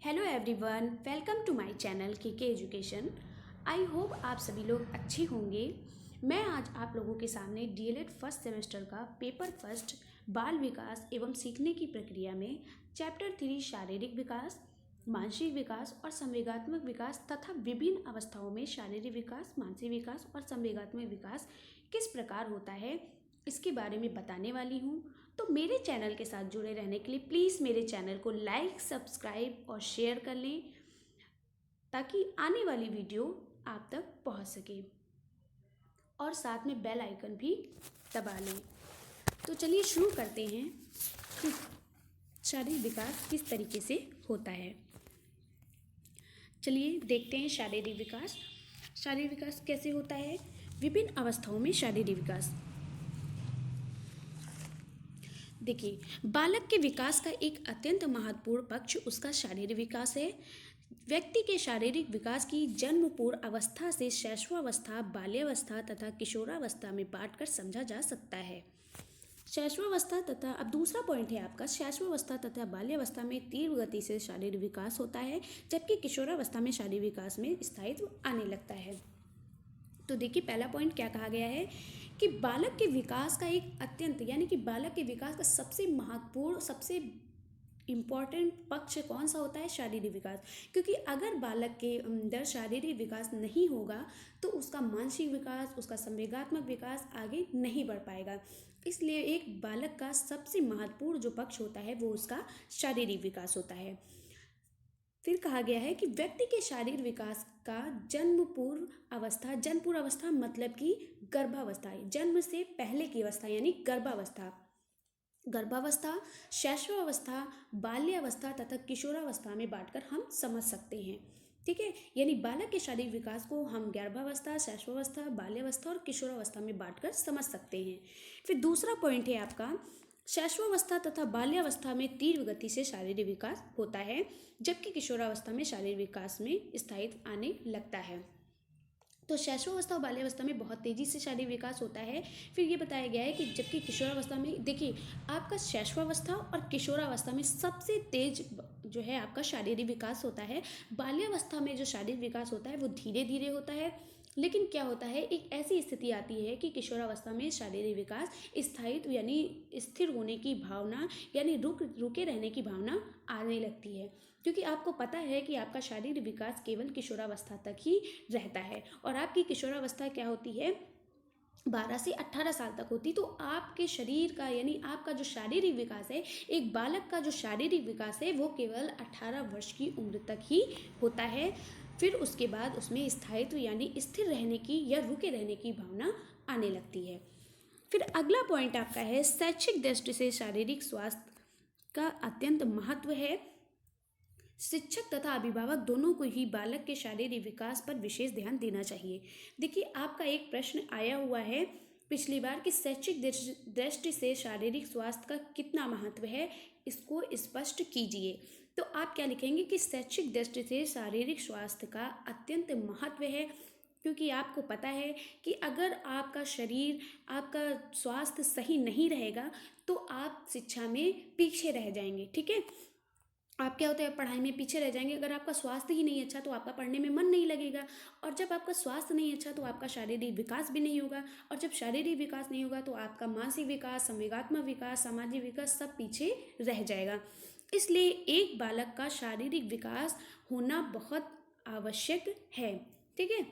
Hello everyone, welcome to my channel के education. I hope आप सभी लोग अच्छे होंगे। मैं आज आप लोगों के सामने डीएलएड फर्स्ट सेमेस्टर का पेपर फर्स्ट बाल विकास एवं सीखने की प्रक्रिया में चैप्टर 3 शारीरिक विकास, मानसिक विकास और संवेगात्मक विकास तथा विभिन्न अवस्थाओं में शारीरिक विकास, मानसिक विकास और संवेगात्मक विकास किस प्रकार होता है इसके बारे में बताने वाली हूँ। तो मेरे चैनल के साथ जुड़े रहने के लिए प्लीज़ मेरे चैनल को लाइक, सब्सक्राइब और शेयर कर लें ताकि आने वाली वीडियो आप तक पहुंच सके और साथ में बेल आइकन भी दबा लें। तो चलिए शुरू करते हैं कि शारीरिक विकास किस तरीके से होता है। चलिए देखते हैं शारीरिक विकास। शारीरिक विकास कैसे होता है? विभिन्न अवस्थाओं में शारीरिक विकास। देखिए, बालक के विकास का एक अत्यंत महत्वपूर्ण पक्ष उसका शारीरिक विकास है। व्यक्ति के शारीरिक विकास की जन्म पूर्व अवस्था से शैशवावस्था, बाल्यावस्था तथा किशोरावस्था में बांटकर समझा जा सकता है। शैशवावस्था तथा अब दूसरा पॉइंट है आपका, शैशवावस्था तथा बाल्यावस्था में तीव्र गति से शारीरिक विकास होता है, जबकि किशोरावस्था में शारीरिक विकास में स्थायित्व आने लगता है। तो देखिए, पहला पॉइंट क्या कहा गया है कि बालक के विकास का एक अत्यंत यानी कि बालक के विकास का सबसे महत्वपूर्ण, सबसे इम्पॉर्टेंट पक्ष कौन सा होता है? शारीरिक विकास। क्योंकि अगर बालक के अंदर शारीरिक विकास नहीं होगा तो उसका मानसिक विकास, उसका संवेगात्मक विकास आगे नहीं बढ़ पाएगा। इसलिए एक बालक का सबसे महत्वपूर्ण जो पक्ष होता है वो उसका शारीरिक विकास होता है। फिर कहा गया है कि व्यक्ति के शारीरिक विकास का जन्म पूर्व अवस्था मतलब कि गर्भावस्था, जन्म से पहले की अवस्था यानी गर्भावस्था, शैशवावस्था, बाल्यावस्था तथा किशोरावस्था में बांटकर हम समझ सकते हैं। ठीक है, यानी बालक के शारीरिक विकास को हम गर्भावस्था, शैशवावस्था, बाल्यावस्था और किशोरावस्था में बांटकर समझ सकते हैं। फिर दूसरा पॉइंट है आपका, शैशवावस्था तथा बाल्यावस्था में तीव्र गति से शारीरिक विकास होता है, जबकि किशोरावस्था में शारीरिक विकास में स्थायित्व आने लगता है। तो शैशवावस्था और बाल्यावस्था में बहुत तेज़ी से शारीरिक विकास होता है। फिर ये बताया गया है कि जबकि किशोरावस्था में, देखिए आपका शैशवावस्था और किशोरावस्था में सबसे तेज जो है आपका शारीरिक विकास होता है। बाल्यावस्था में जो शारीरिक विकास होता है वो धीरे धीरे होता है। लेकिन क्या होता है, एक ऐसी स्थिति आती है कि किशोरावस्था में शारीरिक विकास स्थायित्व यानी स्थिर होने की भावना यानी रुके रहने की भावना आने लगती है। क्योंकि आपको पता है कि आपका शारीरिक विकास केवल किशोरावस्था तक ही रहता है और आपकी किशोरावस्था क्या होती है, 12 से 18 साल तक होती। तो आपके शरीर का यानी आपका जो शारीरिक विकास है, एक बालक का जो शारीरिक विकास है वो केवल 18 वर्ष की उम्र तक ही होता है। फिर उसके बाद उसमें स्थायित्व यानी स्थिर रहने की या रुके रहने की भावना आने लगती है। फिर अगला पॉइंट आपका है, शैक्षिक दृष्टि से शारीरिक स्वास्थ्य का अत्यंत महत्व है। शिक्षक तथा अभिभावक दोनों को ही बालक के शारीरिक विकास पर विशेष ध्यान देना चाहिए। देखिए, आपका एक प्रश्न आया हुआ है पिछली बार कि शैक्षिक दृष्टि से शारीरिक स्वास्थ्य का कितना महत्व है, इसको स्पष्ट कीजिए। तो आप क्या लिखेंगे कि शैक्षिक दृष्टि से शारीरिक स्वास्थ्य का अत्यंत महत्व है, क्योंकि आपको पता है कि अगर आपका शरीर, आपका स्वास्थ्य सही नहीं रहेगा तो आप शिक्षा में पीछे रह जाएंगे। ठीक है, आप क्या होता है, पढ़ाई में पीछे रह जाएंगे। अगर आपका स्वास्थ्य ही नहीं अच्छा तो आपका पढ़ने में मन नहीं लगेगा, और जब आपका स्वास्थ्य नहीं अच्छा तो आपका शारीरिक विकास भी नहीं होगा, और जब शारीरिक विकास नहीं होगा तो आपका मानसिक विकास, संवेगात्मक विकास, सामाजिक विकास सब पीछे रह जाएगा। इसलिए एक बालक का शारीरिक विकास होना बहुत आवश्यक है। ठीक है,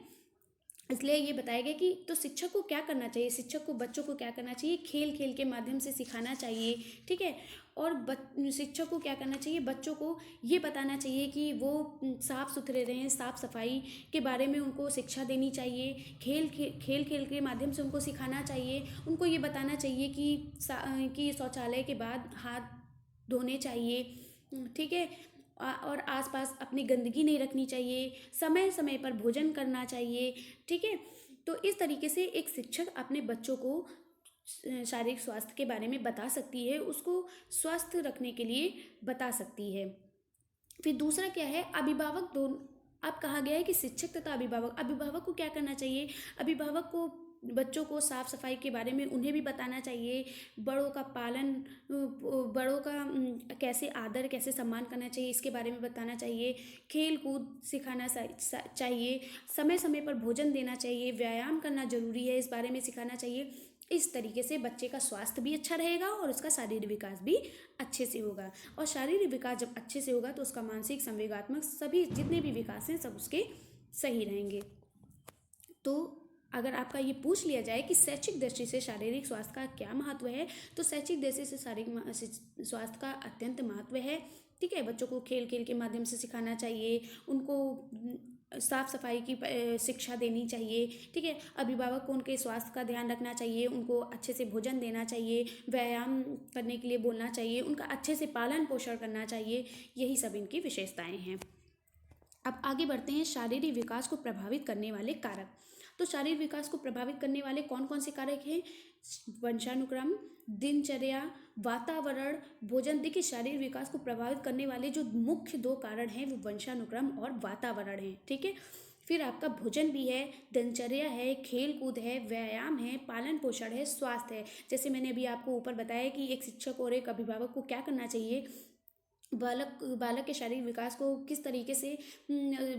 इसलिए ये बताया गया कि तो शिक्षक को क्या करना चाहिए, शिक्षक को बच्चों को क्या करना चाहिए, खेल खेल के माध्यम से सिखाना चाहिए। ठीक है, और शिक्षक को क्या करना चाहिए, बच्चों को ये बताना चाहिए कि वो साफ़ सुथरे रहें, साफ़ सफाई के बारे में उनको शिक्षा देनी चाहिए। खेल खेल के माध्यम से उनको सिखाना चाहिए। उनको ये बताना चाहिए कि शौचालय के बाद हाथ धोने चाहिए। ठीक है, और आसपास अपनी गंदगी नहीं रखनी चाहिए, समय समय पर भोजन करना चाहिए। ठीक है, तो इस तरीके से एक शिक्षक अपने बच्चों को शारीरिक स्वास्थ्य के बारे में बता सकती है, उसको स्वस्थ रखने के लिए बता सकती है। फिर दूसरा क्या है, अभिभावक दोनों। अब कहा गया है कि शिक्षक तथा अभिभावक को क्या करना चाहिए, अभिभावक को बच्चों को साफ़ सफाई के बारे में उन्हें भी बताना चाहिए। बड़ों का पालन, बड़ों का कैसे आदर, कैसे सम्मान करना चाहिए, इसके बारे में बताना चाहिए। खेल कूद सिखाना चाहिए। समय समय पर भोजन देना चाहिए। व्यायाम करना जरूरी है, इस बारे में सिखाना चाहिए। इस तरीके से बच्चे का स्वास्थ्य भी अच्छा रहेगा और उसका शारीरिक विकास भी अच्छे से होगा। और शारीरिक विकास जब अच्छे से होगा तो उसका मानसिक, संवेगात्मक, सभी जितने भी विकास हैं सब उसके सही रहेंगे। तो अगर आपका ये पूछ लिया जाए कि शैक्षिक दृष्टि से शारीरिक स्वास्थ्य का क्या महत्व है, तो शैक्षिक दृष्टि से शारीरिक स्वास्थ्य का अत्यंत महत्व है। ठीक है, बच्चों को खेल खेल के माध्यम से सिखाना चाहिए, उनको साफ सफाई की शिक्षा देनी चाहिए। ठीक है, अभिभावक को उनके स्वास्थ्य का ध्यान रखना चाहिए, उनको अच्छे से भोजन देना चाहिए, व्यायाम करने के लिए बोलना चाहिए, उनका अच्छे से पालन पोषण करना चाहिए। यही सब इनकी विशेषताएं हैं। अब आगे बढ़ते हैं शारीरिक विकास को प्रभावित करने वाले कारक। तो शारीरिक विकास को प्रभावित करने वाले कौन कौन से कारक हैं? वंशानुक्रम, दिनचर्या, वातावरण, भोजन। देखिए, शारीरिक विकास को प्रभावित करने वाले जो मुख्य दो कारण हैं वो वंशानुक्रम और वातावरण है। ठीक है, फिर आपका भोजन भी है, दिनचर्या है, खेल कूद है, व्यायाम है, पालन पोषण है, स्वास्थ्य है। जैसे मैंने अभी आपको ऊपर बताया कि एक शिक्षक और एक अभिभावक को क्या करना चाहिए, बालक के शारीरिक विकास को किस तरीके से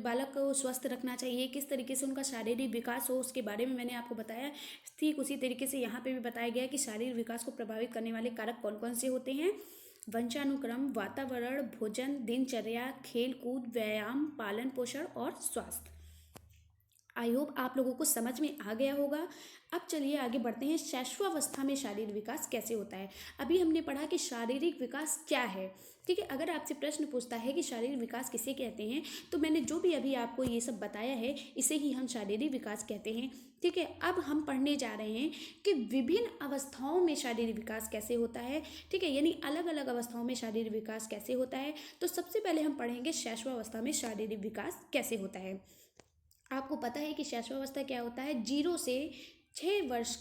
बालक को स्वस्थ रखना चाहिए, किस तरीके से उनका शारीरिक विकास हो, उसके बारे में मैंने आपको बताया। ठीक उसी तरीके से यहाँ पे भी बताया गया है कि शारीरिक विकास को प्रभावित करने वाले कारक कौन कौन से होते हैं। वंशानुक्रम, वातावरण, भोजन, दिनचर्या, खेल कूद, व्यायाम, पालन पोषण और स्वास्थ्य। आई होप आप लोगों को समझ में आ गया होगा। अब चलिए आगे बढ़ते हैं, शैशवावस्था में शारीरिक विकास कैसे होता है। अभी हमने पढ़ा कि शारीरिक विकास क्या है। ठीक है, अगर आपसे प्रश्न पूछता है कि शारीरिक विकास किसे कहते हैं, तो मैंने जो भी अभी आपको ये सब बताया है इसे ही हम शारीरिक विकास कहते हैं। ठीक है, अब हम पढ़ने जा रहे हैं कि विभिन्न अवस्थाओं में शारीरिक विकास कैसे होता है। ठीक है, यानी अलग अलग अवस्थाओं में शारीरिक विकास कैसे होता है। तो सबसे पहले हम पढ़ेंगे शैशवावस्था में शारीरिक विकास कैसे होता है। आपको पता है कि शैशवावस्था क्या होता है? 0 से 6 वर्ष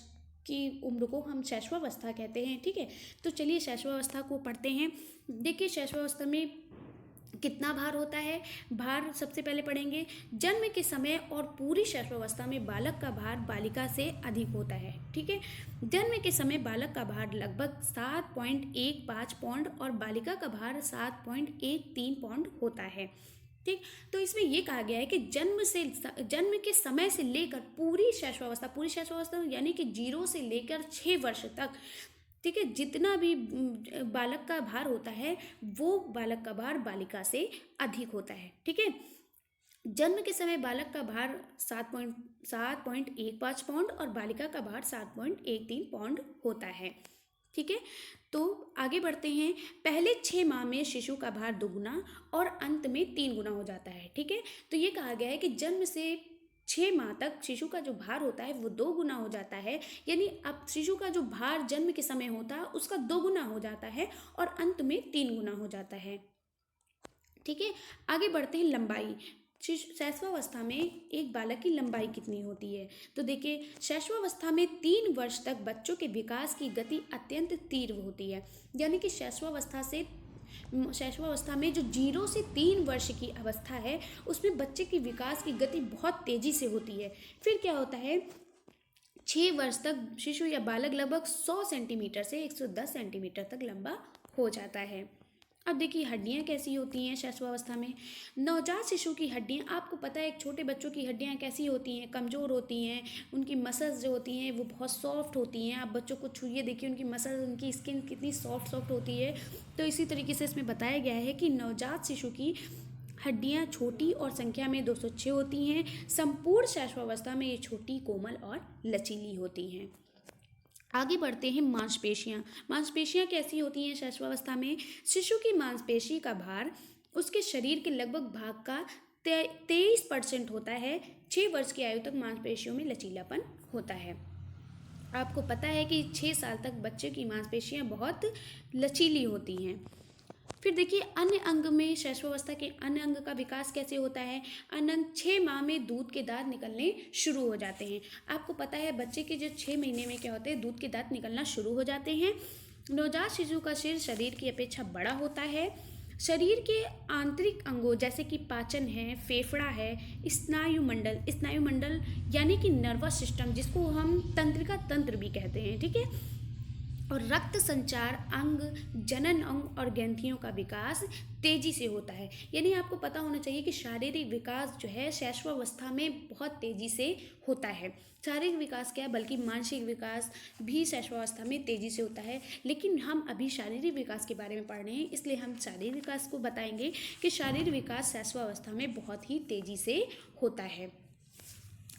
की उम्र को हम शैशवावस्था कहते हैं। ठीक है, तो चलिए शैशवावस्था को पढ़ते हैं। देखिए, शैशवावस्था में कितना भार होता है। भार सबसे पहले पढ़ेंगे। जन्म के समय और पूरी शैशवावस्था में बालक का भार बालिका से अधिक होता है। ठीक है, जन्म के समय बालक का भार लगभग 7.15 पाउंड और बालिका का भार 7.13 पाउंड होता है। ठीक, तो इसमें ये कहा गया है कि जन्म के समय से लेकर पूरी शैशवावस्था यानी कि 0 से लेकर 6 वर्ष तक, ठीक है, जितना भी बालक का भार होता है वो बालक का भार बालिका से अधिक होता है। ठीक है, जन्म के समय बालक का भार 7.15 पाउंड और बालिका का भार 7.13 पाउंड होता है। ठीक है, तो आगे बढ़ते हैं। पहले 6 माह में शिशु का भार 2 गुना और अंत में 3 गुना हो जाता है। ठीक है, तो ये कहा गया है कि जन्म से 6 माह तक शिशु का जो भार होता है वो 2 गुना हो जाता है। यानी अब शिशु का जो भार जन्म के समय होता है उसका 2 गुना हो जाता है और अंत में 3 गुना हो जाता है। ठीक है, आगे बढ़ते हैं। लंबाई। शैशवावस्था में एक बालक की लंबाई कितनी होती है? तो देखिए, शैशवावस्था में 3 वर्ष तक बच्चों के विकास की गति अत्यंत तीव्र होती है। यानी कि शैशवावस्था में जो 0 से 3 वर्ष की अवस्था है उसमें बच्चे की विकास की गति बहुत तेजी से होती है। फिर क्या होता है, 6 वर्ष तक शिशु या बालक लगभग 100 सेंटीमीटर से 110 सेंटीमीटर तक लंबा हो जाता है। अब देखिए, हड्डियाँ कैसी होती हैं शैशवावस्था में। नवजात शिशु की हड्डियाँ, आपको पता है एक छोटे बच्चों की हड्डियाँ कैसी होती हैं, कमज़ोर होती हैं। उनकी मसल्स जो होती हैं वो बहुत सॉफ्ट होती हैं। आप बच्चों को छूइए, देखिए उनकी मसल्स, उनकी स्किन कितनी सॉफ्ट होती है। तो इसी तरीके से इसमें बताया गया है कि नवजात शिशु की हड्डियाँ छोटी और संख्या में 206 होती हैं। संपूर्ण शैशवावस्था में ये छोटी, कोमल और लचीली होती हैं। आगे बढ़ते हैं। मांसपेशियाँ कैसी होती हैं शैशवावस्था में? शिशु की मांसपेशी का भार उसके शरीर के लगभग भाग का 23% होता है। 6 वर्ष की आयु तक मांसपेशियों में लचीलापन होता है। आपको पता है कि 6 साल तक बच्चे की मांसपेशियाँ बहुत लचीली होती हैं। फिर देखिए, अन्य अंग में शैशवावस्था के अन्य अंग का विकास कैसे होता है? अनंत 6 माह में दूध के दांत निकलने शुरू हो जाते हैं। आपको पता है बच्चे के जो 6 महीने में क्या होते हैं, दूध के दांत निकलना शुरू हो जाते हैं। नवजात शिशु का सिर शरीर की अपेक्षा बड़ा होता है। शरीर के आंतरिक अंगों जैसे कि पाचन है, फेफड़ा है, स्नायुमंडल यानी कि नर्वस सिस्टम जिसको हम तंत्रिका तंत्र भी कहते हैं, ठीक है, और रक्त संचार अंग, जनन अंग और ग्रंथियों का विकास तेजी से होता है। यानी आपको पता होना चाहिए कि शारीरिक विकास जो है शैशवावस्था में बहुत तेजी से होता है। शारीरिक विकास क्या है, बल्कि मानसिक विकास भी शैशवावस्था में तेजी से होता है। लेकिन हम अभी शारीरिक विकास के बारे में पढ़ रहे हैं, इसलिए हम शारीरिक विकास को बताएंगे कि शारीरिक विकास शैशवावस्था में बहुत ही तेजी से होता है।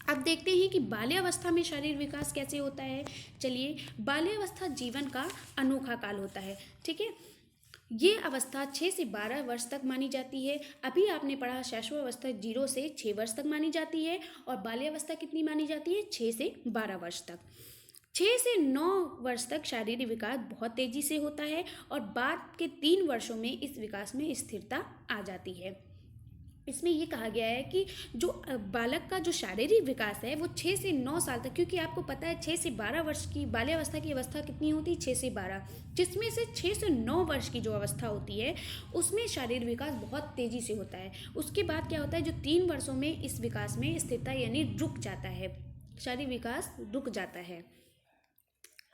अब देखते हैं कि बाल्यावस्था में शारीरिक विकास कैसे होता है। चलिए, बाल्यावस्था जीवन का अनोखा काल होता है, ठीक है। ये अवस्था 6 से 12 वर्ष तक मानी जाती है। अभी आपने पढ़ा शैशवावस्था 0 से 6 वर्ष तक मानी जाती है, और बाल्यावस्था कितनी मानी जाती है, 6 से 12 वर्ष तक। 6 से 9 वर्ष तक शारीरिक विकास बहुत तेजी से होता है, और बाद के 3 वर्षों में इस विकास में स्थिरता आ जाती है। इसमें ये कहा गया है कि जो बालक का जो शारीरिक विकास है वो 6 से 9 साल तक, क्योंकि आपको पता है 6 से 12 वर्ष की बाल्यावस्था की अवस्था कितनी होती है, 6 से 12, जिसमें से 6 से 9 वर्ष की जो अवस्था होती है उसमें शारीरिक विकास बहुत तेज़ी से होता है। उसके बाद क्या होता है, जो 3 वर्षों में इस विकास में स्थिरता यानी रुक जाता है, शारीरिक विकास रुक जाता है।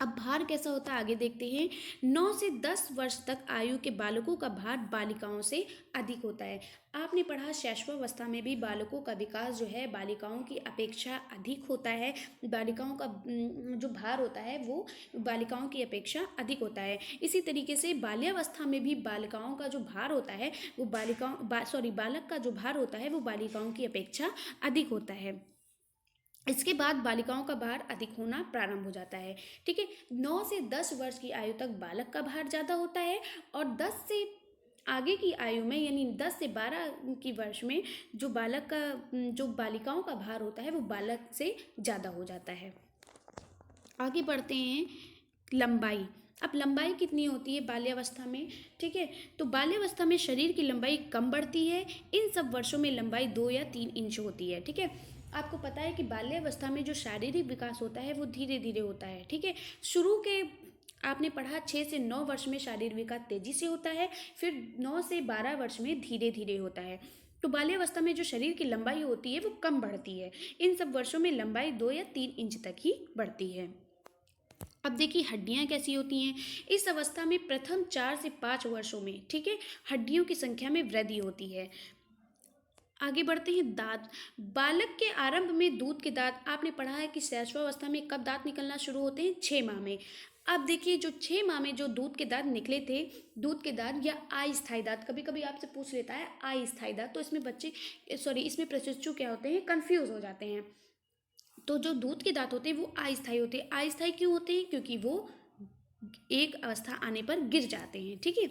अब भार कैसा होता है आगे देखते हैं। 9 से 10 वर्ष तक आयु के बालकों का भार बालिकाओं से अधिक होता है। आपने पढ़ा शैशवावस्था में भी बालकों का विकास जो है बालिकाओं की अपेक्षा अधिक होता है। बालिकाओं का जो भार होता है वो बालिकाओं की अपेक्षा अधिक होता है। इसी तरीके से बाल्यावस्था में भी बालिकाओं का जो भार होता है वो बालक का जो भार होता है वो बालिकाओं की अपेक्षा अधिक होता है। इसके बाद बालिकाओं का भार अधिक होना प्रारंभ हो जाता है, ठीक है। 9 से 10 वर्ष की आयु तक बालक का भार ज़्यादा होता है, और 10 से आगे की आयु में यानी 10 से 12 की वर्ष में जो बालिकाओं का भार होता है वो बालक से ज़्यादा हो जाता है। आगे बढ़ते हैं, लंबाई। अब लंबाई कितनी होती है बाल्यावस्था में, ठीक है। तो बाल्यावस्था में शरीर की लंबाई कम बढ़ती है। इन सब वर्षों में लंबाई 2 या 3 इंच होती है, ठीक है। आपको पता है कि बाल्यावस्था में जो शारीरिक विकास होता है वो धीरे धीरे होता है, ठीक है। शुरू के आपने पढ़ा 6 से 9 वर्ष में शारीरिक विकास तेजी से होता है, फिर 9 से 12 वर्ष में धीरे धीरे होता है। तो बाल्यावस्था में जो शरीर की लंबाई होती है वो कम बढ़ती है। इन सब वर्षों में लंबाई 2 या 3 इंच तक ही बढ़ती है। अब देखिए हड्डियां कैसी होती हैं। इस अवस्था में प्रथम 4 से 5 वर्षों में, ठीक है, हड्डियों की संख्या में वृद्धि होती है। आगे बढ़ते हैं, दांत। बालक के आरंभ में दूध के दांत, आपने पढ़ा है कि शैशवावस्था में कब दांत निकलना शुरू होते हैं, 6 माह में। अब देखिए जो 6 माह में जो दूध के दांत निकले थे, दूध के दांत या अस्थायी दांत, कभी कभी आपसे पूछ लेता है अस्थायी दांत, तो इसमें प्रशिक्षु क्या होते हैं, कंफ्यूज हो जाते हैं। तो जो दूध के दांत होते हैं वो अस्थायी होते हैं। अस्थायी क्यों होते हैं, क्योंकि वो एक अवस्था आने पर गिर जाते हैं, ठीक है,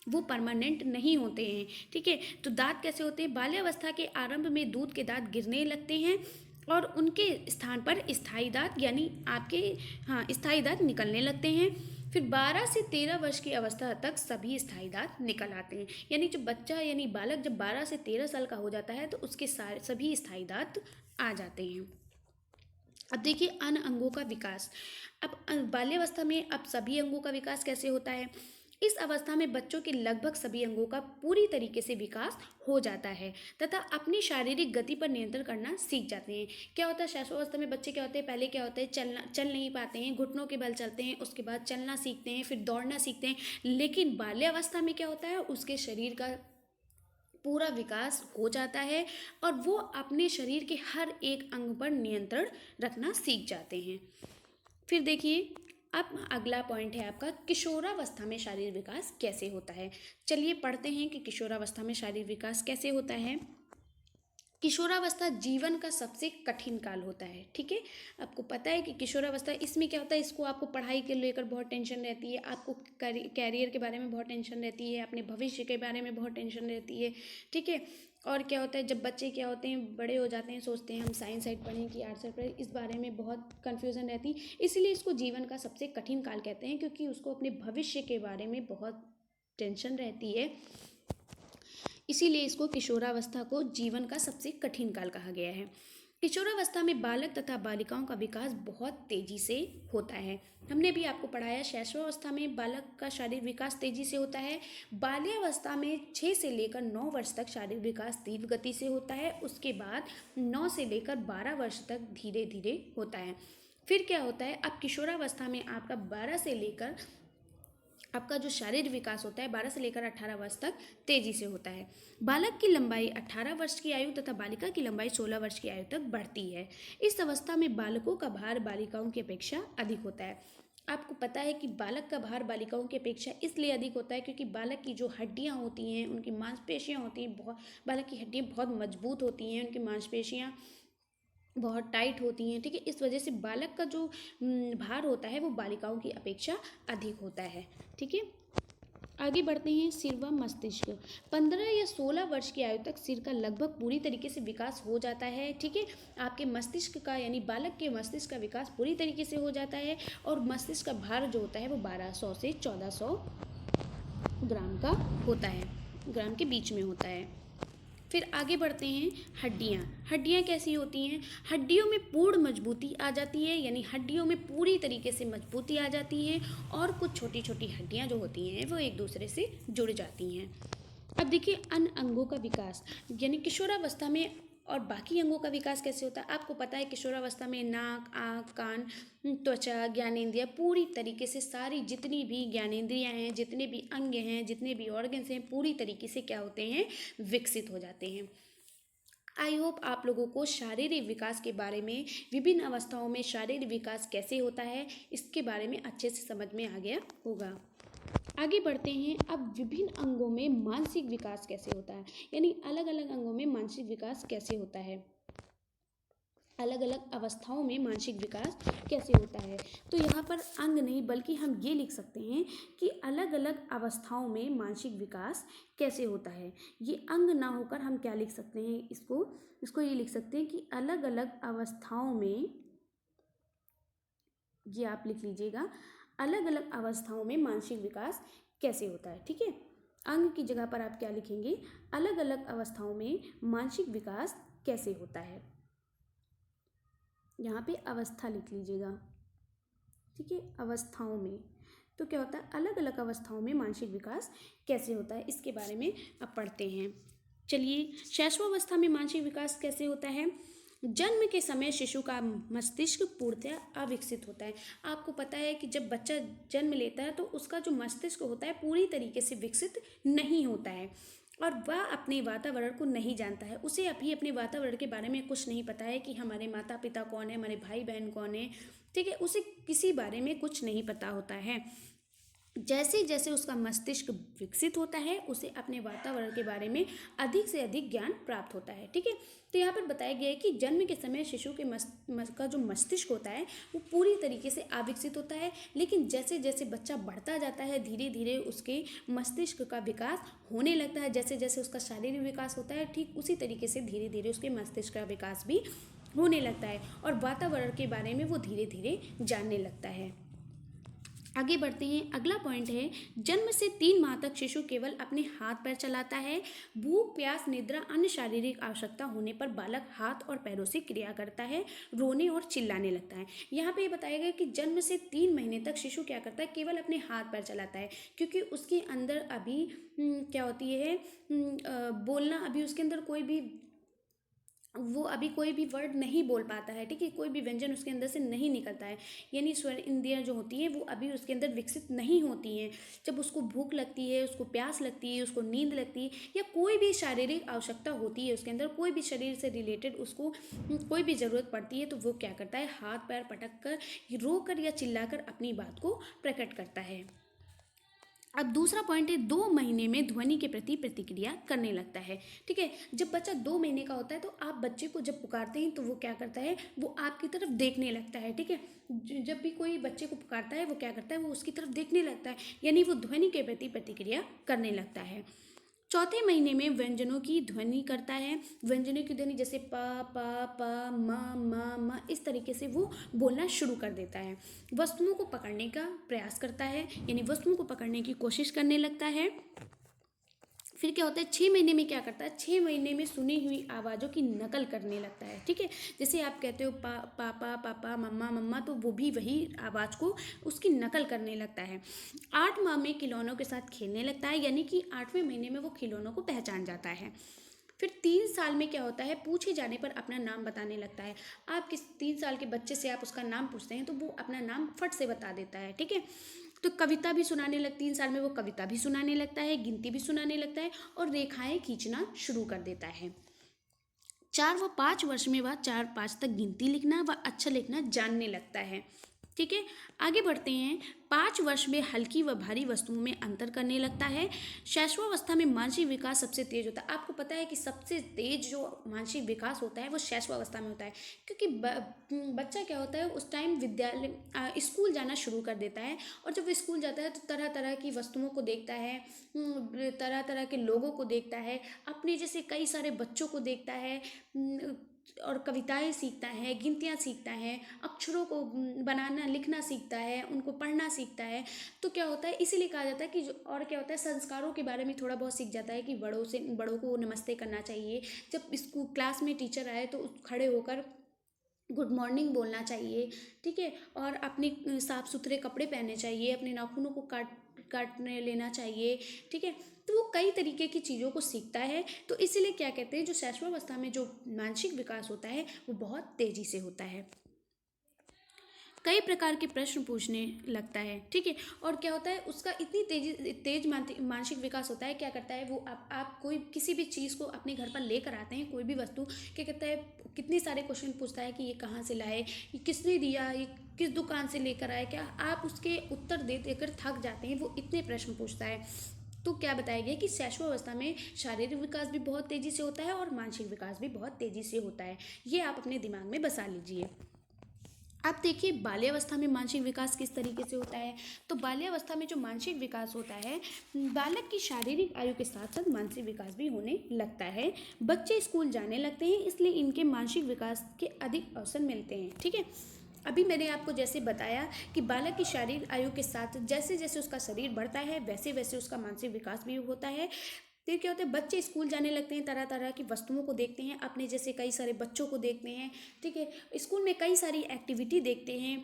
वो परमानेंट नहीं होते हैं, ठीक है। तो दांत कैसे होते हैं, बाल्यावस्था के आरंभ में दूध के दांत गिरने लगते हैं, और उनके स्थान पर स्थायी दांत यानी स्थायी दांत निकलने लगते हैं। फिर 12 से 13 वर्ष की अवस्था तक सभी स्थायी दांत निकल आते हैं। यानी जो बच्चा यानी बालक जब 12 से 13 साल का हो जाता है तो उसके सभी स्थायी दांत आ जाते हैं। अब देखिए अन्य अंगों का विकास। अब बाल्यावस्था में अब सभी अंगों का विकास कैसे होता है। इस अवस्था में बच्चों के लगभग सभी अंगों का पूरी तरीके से विकास हो जाता है तथा अपनी शारीरिक गति पर नियंत्रण करना सीख जाते हैं। क्या होता है शैशवावस्था में बच्चे क्या होते हैं, पहले क्या होता है, चल नहीं पाते हैं, घुटनों के बल चलते हैं, उसके बाद चलना सीखते हैं, फिर दौड़ना सीखते हैं। लेकिन बाल्यावस्था में क्या होता है, उसके शरीर का पूरा विकास हो जाता है, और वो अपने शरीर के हर एक अंग पर नियंत्रण रखना सीख जाते हैं। फिर देखिए अब अगला पॉइंट है आपका, किशोरावस्था में शारीरिक विकास कैसे होता है। चलिए पढ़ते हैं कि किशोरावस्था में शारीरिक विकास कैसे होता है। किशोरावस्था जीवन का सबसे कठिन काल होता है, ठीक है। आपको पता है कि किशोरावस्था, इसमें क्या होता है, इसको आपको पढ़ाई के लेकर बहुत टेंशन रहती है, आपको कैरियर के बारे में बहुत टेंशन रहती है, अपने भविष्य के बारे में बहुत टेंशन रहती है, ठीक है। और क्या होता है, जब बच्चे क्या होते हैं, बड़े हो जाते हैं, सोचते हैं हम साइंस साइड पढ़ें कि आर्ट्स साइड पढ़ें, इस बारे में बहुत कन्फ्यूज़न रहती है। इसीलिए इसको जीवन का सबसे कठिन काल कहते हैं, क्योंकि उसको अपने भविष्य के बारे में बहुत टेंशन रहती है। इसीलिए इसको किशोरावस्था को जीवन का सबसे कठिन काल कहा गया है। किशोरावस्था में बालक तथा बालिकाओं का विकास बहुत तेजी से होता है। हमने भी आपको पढ़ाया, शैशवावस्था में बालक का शारीरिक विकास तेजी से होता है। बाल्यावस्था में 6 से लेकर 9 वर्ष तक शारीरिक विकास तीव्र गति से होता है। उसके बाद 9 से लेकर 12 वर्ष तक धीरे धीरे होता है। फिर क्या होता है, अब किशोरावस्था में आपका 12 से लेकर आपका जो शारीरिक विकास होता है 12 से लेकर 18 वर्ष तक तेजी से होता है। बालक की लंबाई 18 वर्ष की आयु तथा बालिका की लंबाई 16 वर्ष की आयु तक बढ़ती है। इस अवस्था में बालकों का भार बालिकाओं की अपेक्षा अधिक होता है। आपको पता है कि बालक का भार बालिकाओं की अपेक्षा इसलिए अधिक होता है क्योंकि बालक की जो हड्डियां होती हैं, उनकी मांसपेशियां होती हैं, बहुत बालक की हड्डियां बहुत मजबूत होती हैं, उनकी मांसपेशियां बहुत टाइट होती हैं। ठीक है, इस वजह से बालक का जो भार होता है वो बालिकाओं की अपेक्षा अधिक होता है। ठीक है, आगे बढ़ते हैं। सिर व मस्तिष्क। 15 या 16 वर्ष की आयु तक सिर का लगभग पूरी तरीके से विकास हो जाता है। ठीक है, आपके मस्तिष्क का यानी बालक के मस्तिष्क का विकास पूरी तरीके से हो जाता है और मस्तिष्क का भार जो होता है वो 1200 से 1400 ग्राम का होता है, ग्राम के बीच में होता है। फिर आगे बढ़ते हैं। हड्डियाँ कैसी होती हैं? हड्डियों में पूर्ण मजबूती आ जाती है, यानी हड्डियों में पूरी तरीके से मजबूती आ जाती है और कुछ छोटी छोटी हड्डियाँ जो होती हैं वो एक दूसरे से जुड़ जाती हैं। अब देखिए अन्य अंगों का विकास, यानी किशोरावस्था में और बाकी अंगों का विकास कैसे होता है। आपको पता है किशोरावस्था में नाक, आँख, कान, त्वचा, ज्ञानेंद्रियाँ पूरी तरीके से सारी जितनी भी ज्ञानेंद्रियाँ हैं, जितने भी अंग हैं, जितने भी ऑर्गन्स हैं, पूरी तरीके से क्या होते हैं, विकसित हो जाते हैं। आई होप आप लोगों को शारीरिक विकास के बारे में, विभिन्न अवस्थाओं में शारीरिक विकास कैसे होता है, इसके बारे में अच्छे से समझ में आ गया होगा। आगे बढ़ते हैं। अब विभिन्न अंगों में मानसिक विकास कैसे होता है, यानी अलग अलग अंगों में मानसिक विकास कैसे होता है, अलग अलग अवस्थाओं में मानसिक विकास कैसे होता है। तो यहाँ पर अंग नहीं बल्कि हम ये लिख सकते हैं कि अलग अलग अवस्थाओं में मानसिक विकास कैसे होता है। ये अंग ना होकर हम क्या लिख सकते हैं, इसको ये लिख सकते हैं कि अलग अलग अवस्थाओं में, ये आप लिख लीजिएगा, अलग अलग अवस्थाओं में मानसिक विकास कैसे होता है। ठीक है, अंग की जगह पर आप क्या लिखेंगे, अलग अलग अवस्थाओं में मानसिक विकास कैसे होता है। यहाँ पे अवस्था लिख लीजिएगा। ठीक है, अवस्थाओं में तो क्या होता है, अलग अलग अवस्थाओं में मानसिक विकास कैसे होता है, इसके बारे में अब पढ़ते हैं। चलिए, शैशवावस्था में मानसिक विकास कैसे होता है। जन्म के समय शिशु का मस्तिष्क पूर्णतया अविकसित होता है। आपको पता है कि जब बच्चा जन्म लेता है तो उसका जो मस्तिष्क होता है पूरी तरीके से विकसित नहीं होता है और वह अपने वातावरण को नहीं जानता है। उसे अभी अपने वातावरण के बारे में कुछ नहीं पता है कि हमारे माता पिता कौन है, हमारे भाई बहन कौन है। ठीक है, उसे किसी बारे में कुछ नहीं पता होता है। जैसे जैसे उसका मस्तिष्क विकसित होता है उसे अपने वातावरण के बारे में अधिक से अधिक ज्ञान प्राप्त होता है। ठीक है, तो यहाँ पर बताया गया है कि जन्म के समय शिशु के का जो मस्तिष्क होता है वो पूरी तरीके से अविकसित होता है, लेकिन जैसे जैसे बच्चा बढ़ता जाता है धीरे धीरे उसके मस्तिष्क का विकास होने लगता है। जैसे जैसे उसका शारीरिक विकास होता है ठीक उसी तरीके से धीरे धीरे उसके मस्तिष्क का विकास भी होने लगता है और वातावरण के बारे में वो धीरे धीरे जानने लगता है। आगे बढ़ते हैं। अगला पॉइंट है, जन्म से 3 माह तक शिशु केवल अपने हाथ पैर चलाता है। भूख, प्यास, निद्रा, अन्य शारीरिक आवश्यकता होने पर बालक हाथ और पैरों से क्रिया करता है, रोने और चिल्लाने लगता है। यहाँ पे ये बताया गया कि जन्म से 3 महीने तक शिशु क्या करता है, केवल अपने हाथ पैर चलाता है, क्योंकि उसके अंदर अभी क्या होती है, बोलना अभी उसके अंदर वो अभी कोई भी वर्ड नहीं बोल पाता है। ठीक है, कोई भी व्यंजन उसके अंदर से नहीं निकलता है, यानी स्वर इंद्रियाँ जो होती हैं वो अभी उसके अंदर विकसित नहीं होती हैं। जब उसको भूख लगती है, उसको प्यास लगती है, उसको नींद लगती है या कोई भी शारीरिक आवश्यकता होती है उसके अंदर, कोई भी शरीर से रिलेटेड उसको कोई भी ज़रूरत पड़ती है तो वो क्या करता है, हाथ पैर पटक कर, रो कर या चिल्ला कर अपनी बात को प्रकट करता है। अब दूसरा पॉइंट है, 2 महीने में ध्वनि के प्रति प्रतिक्रिया करने लगता है। ठीक है, जब बच्चा 2 महीने का होता है तो आप बच्चे को जब पुकारते हैं तो वो क्या करता है, वो आपकी तरफ देखने लगता है। ठीक है, जब भी कोई बच्चे को पुकारता है वो क्या करता है, वो उसकी तरफ देखने लगता है, यानी वो ध्वनि के प्रति प्रतिक्रिया करने लगता है। चौथे महीने में व्यंजनों की ध्वनि करता है। व्यंजनों की ध्वनि जैसे प, प, प, म, इस तरीके से वो बोलना शुरू कर देता है। वस्तुओं को पकड़ने का प्रयास करता है, यानी वस्तुओं को पकड़ने की कोशिश करने लगता है। फिर क्या होता है, 6 महीने में क्या करता है, 6 महीने में सुनी हुई आवाज़ों की नकल करने लगता है। ठीक है, जैसे आप कहते हो पापा पापा, मम्मा मम्मा, तो वो भी वही आवाज़ को उसकी नकल करने लगता है। 8 माह में खिलौनों के साथ खेलने लगता है, यानी कि 8वें महीने में वो खिलौनों को पहचान जाता है। फिर 3 साल में क्या होता है, पूछे जाने पर अपना नाम बताने लगता है। आप किस 3 साल के बच्चे से आप उसका नाम पूछते हैं तो वो अपना नाम फट से बता देता है। ठीक है, तो कविता भी सुनाने लग 3 साल में वो कविता भी सुनाने लगता है, गिनती भी सुनाने लगता है और रेखाएं खींचना शुरू कर देता है। 4 व 5 वर्ष में वह 4 5 तक गिनती लिखना व अक्षर लिखना जानने लगता है। ठीक है, आगे बढ़ते हैं। 5 वर्ष में हल्की व भारी वस्तुओं में अंतर करने लगता है। शैशवावस्था में मानसिक विकास सबसे तेज होता है। आपको पता है कि सबसे तेज जो मानसिक विकास होता है वो शैशवावस्था में होता है, क्योंकि बच्चा क्या होता है उस टाइम स्कूल जाना शुरू कर देता है, और जब वो स्कूल जाता है तो तरह तरह की वस्तुओं को देखता है, तरह तरह के लोगों को देखता है, अपने जैसे कई सारे बच्चों को देखता है, और कविताएं सीखता है, गिनतियाँ सीखता है, अक्षरों को बनाना लिखना सीखता है, उनको पढ़ना सीखता है। तो क्या होता है, इसीलिए कहा जाता है कि और क्या होता है, संस्कारों के बारे में थोड़ा बहुत सीख जाता है कि बड़ों को नमस्ते करना चाहिए। जब स्कूल क्लास में टीचर आए तो खड़े होकर गुड मॉर्निंग बोलना चाहिए। ठीक है, और अपने साफ सुथरे कपड़े पहनने चाहिए, अपने नाखूनों को काटने लेना चाहिए। ठीक है, तो वो कई तरीके की चीज़ों को सीखता है। तो इसीलिए क्या कहते हैं, जो शैशवावस्था में जो मानसिक विकास होता है वो बहुत तेजी से होता है। कई प्रकार के प्रश्न पूछने लगता है। ठीक है, और क्या होता है, उसका इतनी तेज मानसिक विकास होता है, क्या करता है वो, आप कोई किसी भी चीज़ को अपने घर पर लेकर आते हैं, कोई भी वस्तु, क्या कहता है, कितने सारे क्वेश्चन पूछता है कि ये कहाँ से लाए, ये किसने दिया, ये किस दुकान से लेकर आए, क्या आप उसके उत्तर दे देकर थक जाते हैं, वो इतने प्रश्न पूछता है। तो क्या बताया गया कि शैशवावस्था में शारीरिक विकास भी बहुत तेजी से होता है और मानसिक विकास भी बहुत तेजी से होता है। ये आप अपने दिमाग में बसा लीजिए। अब देखिए बाल्यावस्था में मानसिक विकास किस तरीके से होता है। तो बाल्यावस्था में जो मानसिक विकास होता है, बालक की शारीरिक आयु के साथ साथ मानसिक विकास भी होने लगता है। बच्चे स्कूल जाने लगते हैं, इसलिए इनके मानसिक विकास के अधिक अवसर मिलते हैं। ठीक है, अभी मैंने आपको जैसे बताया कि बालक की शारीरिक आयु के साथ जैसे जैसे उसका शरीर बढ़ता है वैसे वैसे उसका मानसिक विकास भी होता है। फिर क्या होता है, बच्चे स्कूल जाने लगते हैं, तरह तरह की वस्तुओं को देखते हैं, अपने जैसे कई सारे बच्चों को देखते हैं। ठीक है, स्कूल में कई सारी एक्टिविटी देखते हैं।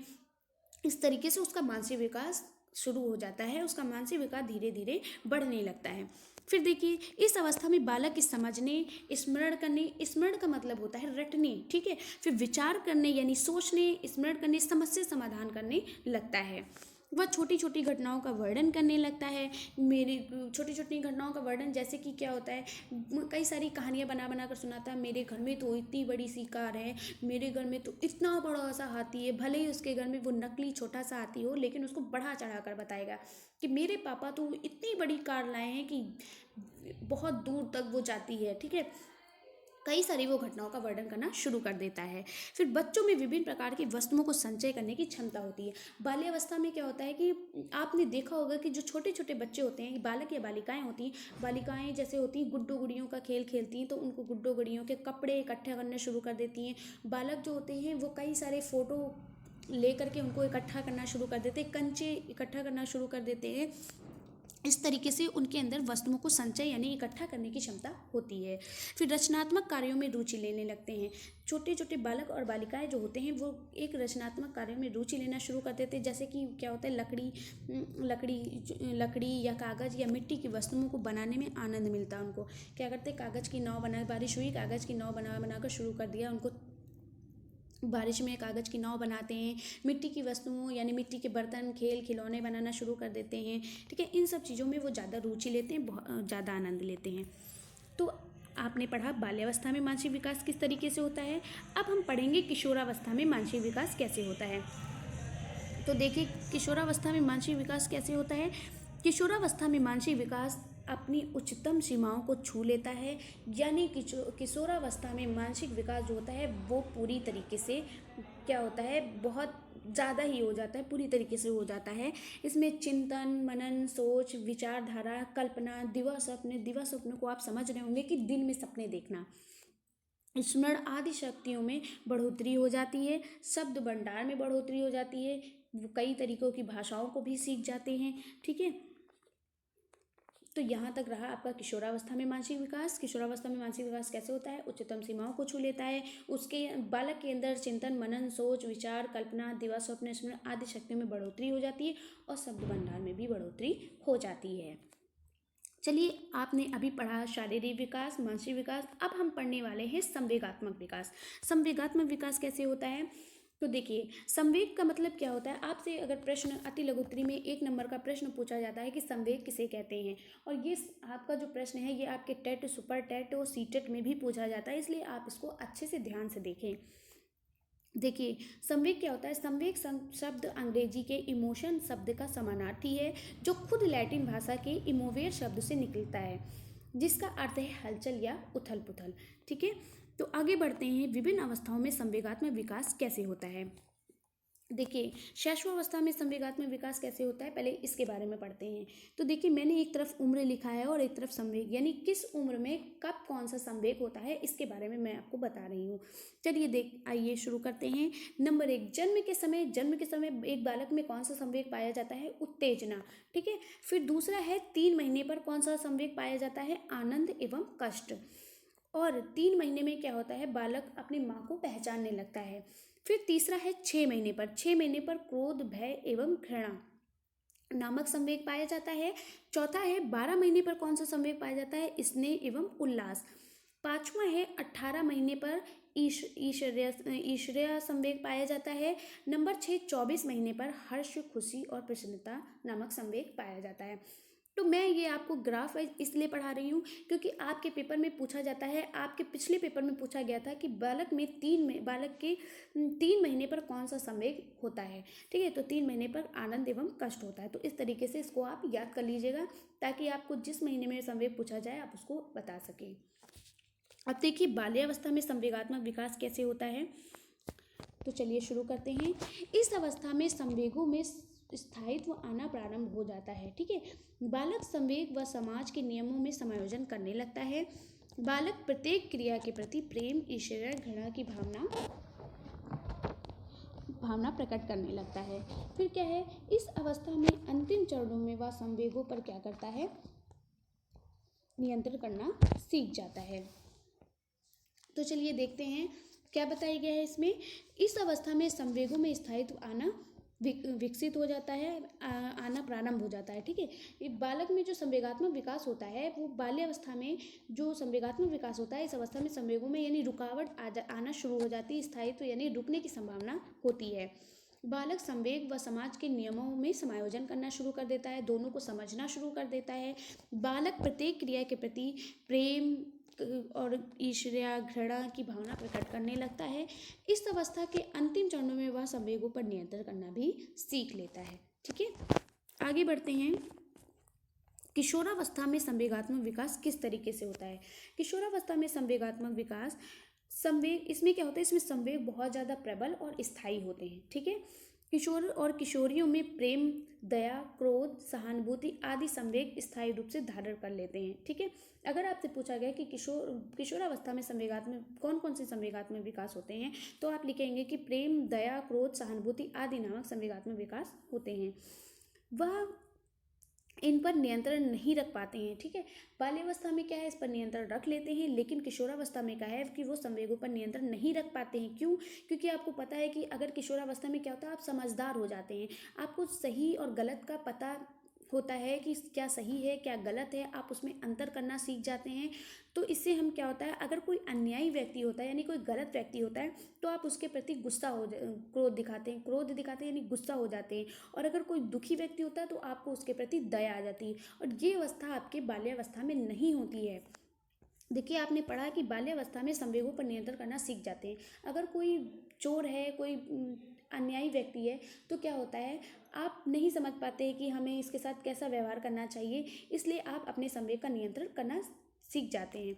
इस तरीके से उसका मानसिक विकास शुरू हो जाता है, उसका मानसिक विकास धीरे धीरे बढ़ने लगता है। फिर देखिए, इस अवस्था में बालक की समझने, स्मरण करने, स्मरण का मतलब होता है रटने। ठीक है, फिर विचार करने यानी सोचने, स्मरण करने, समस्या समाधान करने लगता है। वह छोटी छोटी घटनाओं का वर्णन करने लगता है। मेरी छोटी छोटी घटनाओं का वर्णन जैसे कि क्या होता है, कई सारी कहानियाँ बना बना कर सुनाता है। मेरे घर में तो इतनी बड़ी सी कार है, मेरे घर में तो इतना बड़ा सा हाथी है। भले ही उसके घर में वो नकली छोटा सा हाथी हो, लेकिन उसको बढ़ा चढ़ा कर बताएगा कि मेरे पापा तो इतनी बड़ी कार लाए हैं कि बहुत दूर तक वो जाती है। ठीक है, कई सारी वो घटनाओं का वर्णन करना शुरू कर देता है। फिर बच्चों में विभिन्न प्रकार की वस्तुओं को संचय करने की क्षमता होती है। बाल्यावस्था में क्या होता है कि आपने देखा होगा कि जो छोटे छोटे बच्चे होते हैं, बालक या बालिकाएं होती हैं, बालिकाएं जैसे होती हैं गुड्डो गुड़ियों का खेल खेलती हैं, तो उनको गुड्डो गुड़ियों के कपड़े इकट्ठा करने शुरू कर देती हैं। बालक जो होते हैं वो कई सारे फोटो लेकर के उनको इकट्ठा करना शुरू कर देते हैं, कंचे इकट्ठा करना शुरू कर देते हैं। इस तरीके से उनके अंदर वस्तुओं को संचय यानी इकट्ठा करने की क्षमता होती है। फिर रचनात्मक कार्यों में रुचि लेने लगते हैं। छोटे छोटे बालक और बालिकाएं जो होते हैं वो एक रचनात्मक कार्यों में रुचि लेना शुरू कर देते हैं। जैसे कि क्या होता है, लकड़ी या कागज़ या मिट्टी की वस्तुओं को बनाने में आनंद मिलता है उनको। क्या करते हैं, कागज़ की नाव बना, बारिश हुई, कागज़ की नाव बना बनाकर शुरू कर दिया, उनको बारिश में कागज़ की नाव बनाते हैं। मिट्टी की वस्तुओं यानी मिट्टी के बर्तन, खेल खिलौने बनाना शुरू कर देते हैं। ठीक है, इन सब चीज़ों में वो ज़्यादा रुचि लेते हैं, बहुत ज़्यादा आनंद लेते हैं। तो आपने पढ़ा बाल्यावस्था में मानसिक विकास किस तरीके से होता है। अब हम पढ़ेंगे किशोरावस्था में मानसिक विकास कैसे होता है। तो देखिए, किशोरावस्था में मानसिक विकास कैसे होता है। किशोरावस्था में मानसिक विकास अपनी उच्चतम सीमाओं को छू लेता है, यानी किशोरावस्था में मानसिक विकास जो होता है वो पूरी तरीके से क्या होता है, बहुत ज़्यादा ही हो जाता है, पूरी तरीके से हो जाता है। इसमें चिंतन, मनन, सोच, विचारधारा, कल्पना, दिवा स्वप्न को आप समझ रहे होंगे कि दिन में सपने देखना, स्मरण आदि शक्तियों में बढ़ोतरी हो जाती है। शब्द भंडार में बढ़ोतरी हो जाती है। वो कई तरीकों की भाषाओं को भी सीख जाते हैं। ठीक है, तो यहाँ तक रहा आपका किशोरावस्था में मानसिक विकास। किशोरावस्था में मानसिक विकास कैसे होता है? उच्चतम सीमाओं को छू लेता है। उसके बालक के अंदर चिंतन, मनन, सोच, विचार, कल्पना, दिवा स्वप्न, स्मरण आदि शक्तियों में बढ़ोतरी हो जाती है और शब्द भंडार में भी बढ़ोतरी हो जाती है। चलिए, आपने अभी पढ़ा शारीरिक विकास, मानसिक विकास। अब हम पढ़ने वाले हैं संवेगात्मक विकास। संवेगात्मक विकास कैसे होता है? तो देखिए, संवेग का मतलब क्या होता है? आपसे अगर प्रश्न अति लघु उत्तरी में 1 नंबर का प्रश्न पूछा जाता है कि संवेग किसे कहते हैं, और ये आपका जो प्रश्न है ये आपके टेट, सुपर टेट और सीटेट में भी पूछा जाता है, इसलिए आप इसको अच्छे से ध्यान से देखें। देखिए, संवेग क्या होता है? संवेग शब्द अंग्रेजी के इमोशन शब्द का समानार्थी है, जो खुद लैटिन भाषा के इमोवेर शब्द से निकलता है, जिसका अर्थ है हलचल या उथल पुथल। ठीक है, तो आगे बढ़ते हैं। विभिन्न अवस्थाओं में संवेगात्मक विकास कैसे होता है? देखिए, शैशवावस्था में संवेगात्मक विकास कैसे होता है, पहले इसके बारे में पढ़ते हैं। तो देखिए, मैंने एक तरफ उम्र लिखा है और एक तरफ संवेग, यानी किस उम्र में कब कौन सा संवेग होता है इसके बारे में मैं आपको बता रही हूँ। चलिए आइए शुरू करते हैं। नंबर 1, जन्म के समय एक बालक में कौन सा संवेग पाया जाता है? उत्तेजना। ठीक है, फिर दूसरा है 3 महीने पर कौन सा संवेग पाया जाता है? आनंद एवं कष्ट। और 3 महीने में क्या होता है? बालक अपनी माँ को पहचानने लगता है। फिर तीसरा है 6 महीने पर। 6 महीने पर क्रोध, भय एवं घृणा नामक संवेग पाया जाता है। चौथा है 12 महीने पर कौन सा संवेग पाया जाता है? स्नेह एवं उल्लास। पांचवा है 18 महीने पर ईर्ष्या संवेग पाया जाता है। नंबर 6, 24 महीने पर हर्ष, खुशी और प्रसन्नता नामक संवेग पाया जाता है। तो मैं ये आपको ग्राफ वाइज इसलिए पढ़ा रही हूँ क्योंकि आपके पेपर में पूछा जाता है, आपके पिछले पेपर में पूछा गया था कि बालक के 3 महीने पर कौन सा संवेग होता है। ठीक है, तो 3 महीने पर आनंद एवं कष्ट होता है। तो इस तरीके से इसको आप याद कर लीजिएगा, ताकि आपको जिस महीने में संवेग पूछा जाए आप उसको बता सकें। अब देखिए, बाल्यावस्था में संवेगात्मक विकास कैसे होता है। तो चलिए शुरू करते हैं। इस अवस्था में संवेगों में स्थायित्व आना प्रारंभ हो जाता है। ठीक है, बालक संवेग व समाज के नियमों में समायोजन करने लगता है। बालक प्रत्येक क्रिया के प्रति प्रेम, ईर्ष्या, घृणा की भावना प्रकट करने लगता है। फिर क्या है? इस अवस्था में अंतिम चरणों में वह संवेगों पर क्या करता है? नियंत्रण करना सीख जाता है। तो चलिए देखते हैं क्या बताया गया है इसमें। इस अवस्था में संवेगों में स्थायित्व आना विकसित हो जाता है, आना प्रारंभ हो जाता है। ठीक है, एक बालक में जो संवेगात्मक विकास होता है, वो बाल्यावस्था में जो संवेगात्मक विकास होता है, इस अवस्था में संवेगों में यानी रुकावट आना शुरू हो जाती है, स्थायित्व यानी रुकने की संभावना होती है। बालक संवेग व समाज के नियमों में समायोजन करना शुरू कर देता है, दोनों को समझना शुरू कर देता है। बालक प्रत्येक क्रिया के प्रति प्रेम और ईर्ष्या, घृणा की भावना प्रकट करने लगता है। इस अवस्था के अंतिम चरणों में वह संवेगों पर नियंत्रण करना भी सीख लेता है। ठीक है, आगे बढ़ते हैं। किशोरावस्था में संवेगात्मक विकास किस तरीके से होता है? किशोरावस्था में संवेगात्मक विकास, संवेग इसमें क्या होता है? इसमें संवेग बहुत ज़्यादा प्रबल और स्थायी होते हैं। ठीक है, किशोर और किशोरियों में प्रेम, दया, क्रोध, सहानुभूति आदि संवेग स्थायी रूप से धारण कर लेते हैं। ठीक है, अगर आपसे पूछा गया कि किशोरावस्था में संवेगात्मक कौन कौन से संवेगात्मक विकास होते हैं, तो आप लिखेंगे कि प्रेम, दया, क्रोध, सहानुभूति आदि नामक संवेगात्मक विकास होते हैं। वह इन पर नियंत्रण नहीं रख पाते हैं। ठीक है, बाल्यावस्था में क्या है? इस पर नियंत्रण रख लेते हैं, लेकिन किशोरावस्था में क्या है कि वो संवेगों पर नियंत्रण नहीं रख पाते हैं। क्यों? क्योंकि आपको पता है कि अगर किशोरावस्था में क्या होता है, आप समझदार हो जाते हैं, आपको सही और गलत का पता होता है कि क्या सही है क्या गलत है, आप उसमें अंतर करना सीख जाते हैं। तो इससे हम क्या होता है, अगर कोई अन्यायी व्यक्ति होता है यानी कोई गलत व्यक्ति होता है, तो आप उसके प्रति क्रोध दिखाते हैं यानी गुस्सा हो जाते हैं। और अगर कोई दुखी व्यक्ति होता है तो आपको उसके प्रति दया आ जाती है, और ये अवस्था आपके बाल्यावस्था में नहीं होती है। देखिए, आपने पढ़ा कि बाल्यावस्था में संवेगों पर नियंत्रण करना सीख जाते हैं। अगर कोई चोर है, कोई अन्यायी व्यक्ति है, तो क्या होता है, आप नहीं समझ पाते कि हमें इसके साथ कैसा व्यवहार करना चाहिए, इसलिए आप अपने संवेग का नियंत्रण करना सीख जाते हैं,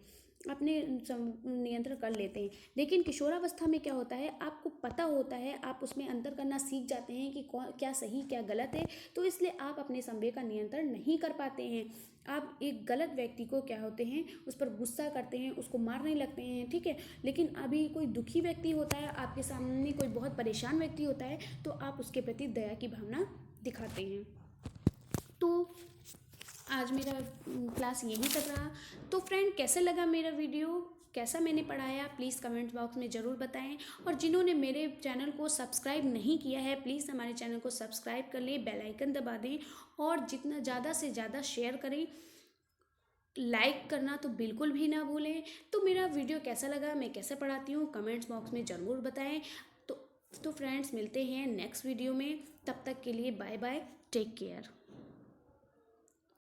अपने नियंत्रण कर लेते हैं। लेकिन किशोरावस्था में क्या होता है, आपको पता होता है, आप उसमें अंतर करना सीख जाते हैं कि क्या सही क्या गलत है, तो इसलिए आप अपने संवेग का नियंत्रण नहीं कर पाते हैं। आप एक गलत व्यक्ति को क्या होते हैं, उस पर गुस्सा करते हैं, उसको मारने लगते हैं। ठीक है, लेकिन अभी कोई दुखी व्यक्ति होता है, आपके सामने कोई बहुत परेशान व्यक्ति होता है, तो आप उसके प्रति दया की भावना दिखाते हैं। तो आज मेरा क्लास यहीं तक रहा। तो फ्रेंड, कैसा लगा मेरा वीडियो, कैसा मैंने पढ़ाया, प्लीज़ कमेंट बॉक्स में ज़रूर बताएं। और जिन्होंने मेरे चैनल को सब्सक्राइब नहीं किया है, प्लीज़ हमारे चैनल को सब्सक्राइब कर लें, बेल आइकन दबा दें और जितना ज़्यादा से ज़्यादा शेयर करें। लाइक करना तो बिल्कुल भी ना भूलें। तो मेरा वीडियो कैसा लगा, मैं कैसे पढ़ाती हूँ, कमेंट्स बॉक्स में ज़रूर बताएं। तो फ्रेंड्स, मिलते हैं नेक्स्ट वीडियो में। तब तक के लिए बाय बाय, टेक केयर।